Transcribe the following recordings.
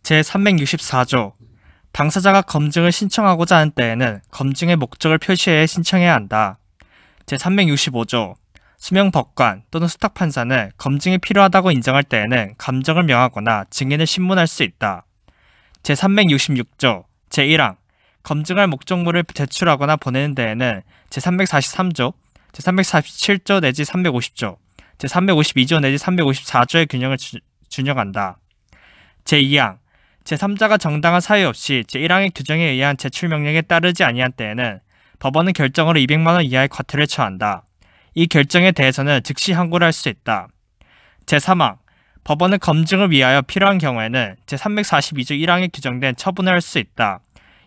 제364조 당사자가 검증을 신청하고자 하는 때에는 검증의 목적을 표시해 신청해야 한다. 제365조 수명법관 또는 수탁판사는 검증이 필요하다고 인정할 때에는 감정을 명하거나 증인을 신문할 수 있다. 제366조 제1항 검증할 목적물을 제출하거나 보내는 데에는 제343조, 제347조 내지 350조, 제352조 내지 354조의 균형을 준용한다. 제2항 제3자가 정당한 사유 없이 제1항의 규정에 의한 제출명령에 따르지 아니한 때에는 법원은 결정으로 200만원 이하의 과태료를 처한다. 이 결정에 대해서는 즉시 항고를 할 수 있다. 제3항 법원은 검증을 위하여 필요한 경우에는 제342조 1항에 규정된 처분을 할 수 있다.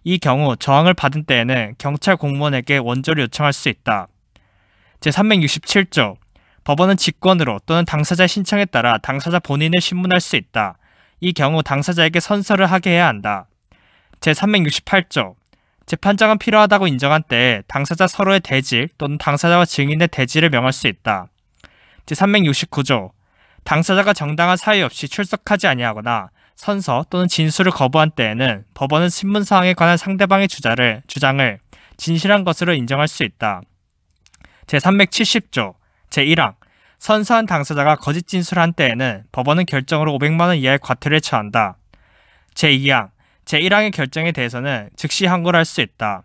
이 경우 저항을 받은 때에는 경찰 공무원에게 원조를 요청할 수 있다. 제367조 법원은 직권으로 또는 당사자의 신청에 따라 당사자 본인을 신문할 수 있다. 이 경우 당사자에게 선서를 하게 해야 한다. 제368조 재판장은 필요하다고 인정한 때에 당사자 서로의 대질 또는 당사자와 증인의 대질을 명할 수 있다. 제369조 당사자가 정당한 사유 없이 출석하지 아니하거나 선서 또는 진술을 거부한 때에는 법원은 신문사항에 관한 상대방의 주장을 진실한 것으로 인정할 수 있다. 제370조 제1항 선서한 당사자가 거짓 진술한 때에는 법원은 결정으로 500만원 이하의 과태료를 처한다. 제2항 제1항의 결정에 대해서는 즉시 항고를 할 수 있다.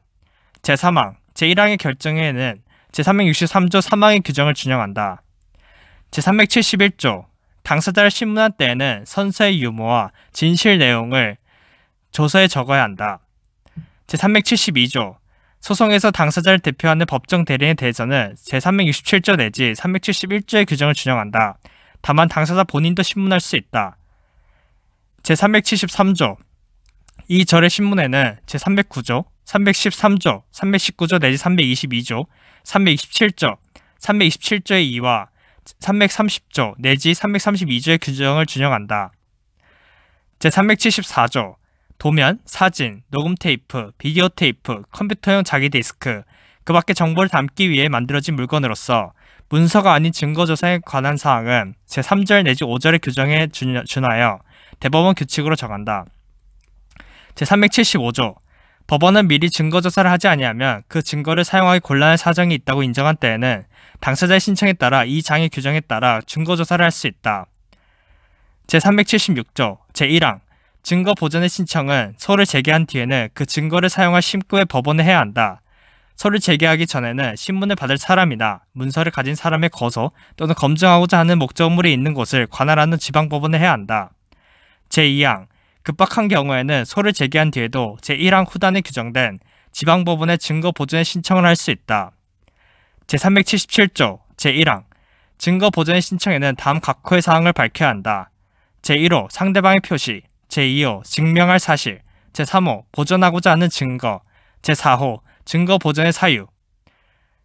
제3항 제1항의 결정에는 제363조 3항의 규정을 준용한다. 제371조 당사자를 신문한 때에는 선서의 유무와 진실 내용을 조서에 적어야 한다. 제372조 소송에서 당사자를 대표하는 법정 대리인에 대해서는 제367조 내지 371조의 규정을 준용한다. 다만 당사자 본인도 신문할 수 있다. 제373조 이 절의 신문에는 제309조, 313조, 319조 내지 322조, 327조, 327조의 2와 330조 내지 332조의 규정을 준용한다. 제374조 도면, 사진, 녹음 테이프, 비디오 테이프, 컴퓨터용 자기 디스크, 그 밖의 정보를 담기 위해 만들어진 물건으로서 문서가 아닌 증거조사에 관한 사항은 제3절 내지 5절의 규정에 준하여 대법원 규칙으로 정한다. 제375조 법원은 미리 증거조사를 하지 아니하면 그 증거를 사용하기 곤란한 사정이 있다고 인정한 때에는 당사자의 신청에 따라 이 장의 규정에 따라 증거조사를 할 수 있다. 제376조 제1항 증거 보전의 신청은 소를 제기한 뒤에는 그 증거를 사용할 심구에 법원에 해야 한다. 소를 제기하기 전에는 신문을 받을 사람이나 문서를 가진 사람의 거소 또는 검증하고자 하는 목적물이 있는 곳을 관할하는 지방법원에 해야 한다. 제2항 급박한 경우에는 소를 제기한 뒤에도 제1항 후단에 규정된 지방법원에 증거 보전의 신청을 할 수 있다. 제377조 제1항 증거 보전의 신청에는 다음 각호의 사항을 밝혀야 한다. 제1호 상대방의 표시, 제2호 증명할 사실, 제3호 보전하고자 하는 증거, 제4호 증거 보전의 사유.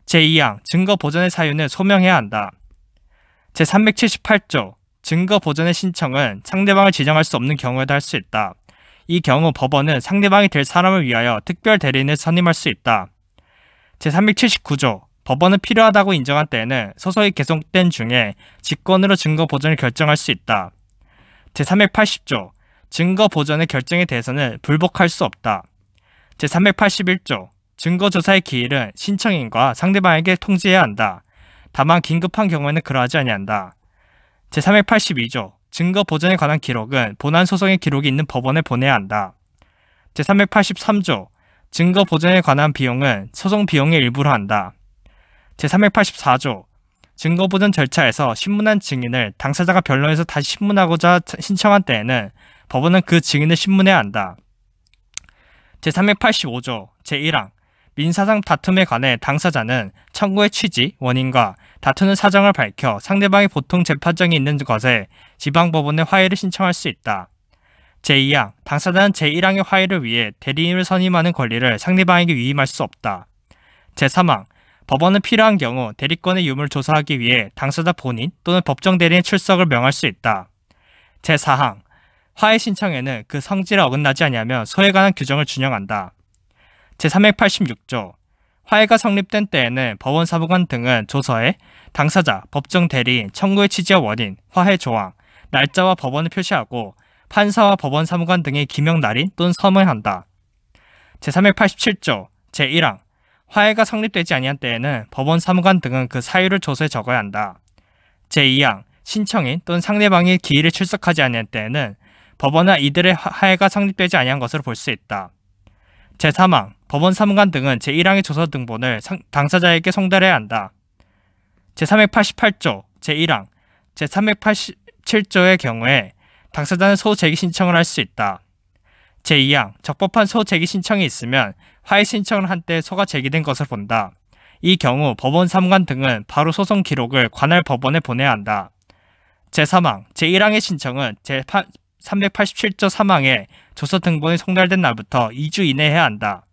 제2항 증거 보전의 사유는 소명해야 한다. 제378조 증거 보전의 신청은 상대방을 지정할 수 없는 경우에도 할 수 있다. 이 경우 법원은 상대방이 될 사람을 위하여 특별 대리인을 선임할 수 있다. 제379조 법원은 필요하다고 인정한 때에는 소송이 계속된 중에 직권으로 증거 보전을 결정할 수 있다. 제380조 증거 보전의 결정에 대해서는 불복할 수 없다. 제381조 증거조사의 기일은 신청인과 상대방에게 통지해야 한다. 다만 긴급한 경우에는 그러하지 아니한다. 제382조 증거 보전에 관한 기록은 본안 소송의 기록이 있는 법원에 보내야 한다. 제383조 증거 보전에 관한 비용은 소송 비용의 일부로 한다. 제384조 증거 보전 절차에서 신문한 증인을 당사자가 변론해서 다시 신문하고자 신청한 때에는 법원은 그 증인을 신문해야 한다. 제385조 제1항 민사상 다툼에 관해 당사자는 청구의 취지, 원인과 다투는 사정을 밝혀 상대방이 보통 재판정이 있는 것에 지방법원에 화해를 신청할 수 있다. 제2항 당사자는 제1항의 화해를 위해 대리인을 선임하는 권리를 상대방에게 위임할 수 없다. 제3항 법원은 필요한 경우 대리권의 유무를 조사하기 위해 당사자 본인 또는 법정 대리인의 출석을 명할 수 있다. 제4항 화해 신청에는 그 성질에 어긋나지 아니하면 소에 관한 규정을 준용한다. 제386조 화해가 성립된 때에는 법원 사무관 등은 조서에 당사자, 법정 대리인, 청구의 취지와 원인, 화해 조항, 날짜와 법원을 표시하고 판사와 법원 사무관 등의 기명 날인 또는 서명한다. 제387조 제1항 화해가 성립되지 아니한 때에는 법원 사무관 등은 그 사유를 조서에 적어야 한다. 제2항 신청인 또는 상대방이 기일에 출석하지 아니한 때에는 법원은 이들의 화해가 성립되지 아니한 것으로 볼 수 있다. 제3항 법원 사무관 등은 제1항의 조서 등본을 당사자에게 송달해야 한다. 제388조 제1항 제387조의 경우에 당사자는 소제기 신청을 할 수 있다. 제2항 적법한 소제기 신청이 있으면 화해 신청을 한 때 소가 제기된 것을 본다. 이 경우 법원 사무관 등은 바로 소송 기록을 관할 법원에 보내야 한다. 제3항 제1항의 신청은 제387조 3항에 조서 등본이 송달된 날부터 2주 이내에 해야 한다.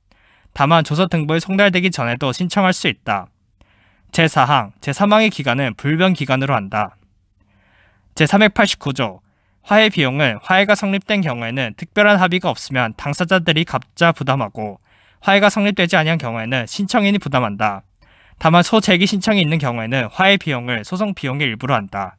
다만 조서 등본이 송달되기 전에도 신청할 수 있다. 제4항 제3항의 기간은 불변 기간으로 한다. 제389조 화해 비용은 화해가 성립된 경우에는 특별한 합의가 없으면 당사자들이 각자 부담하고 화해가 성립되지 아니한 경우에는 신청인이 부담한다. 다만 소제기 신청이 있는 경우에는 화해 비용을 소송 비용의 일부로 한다.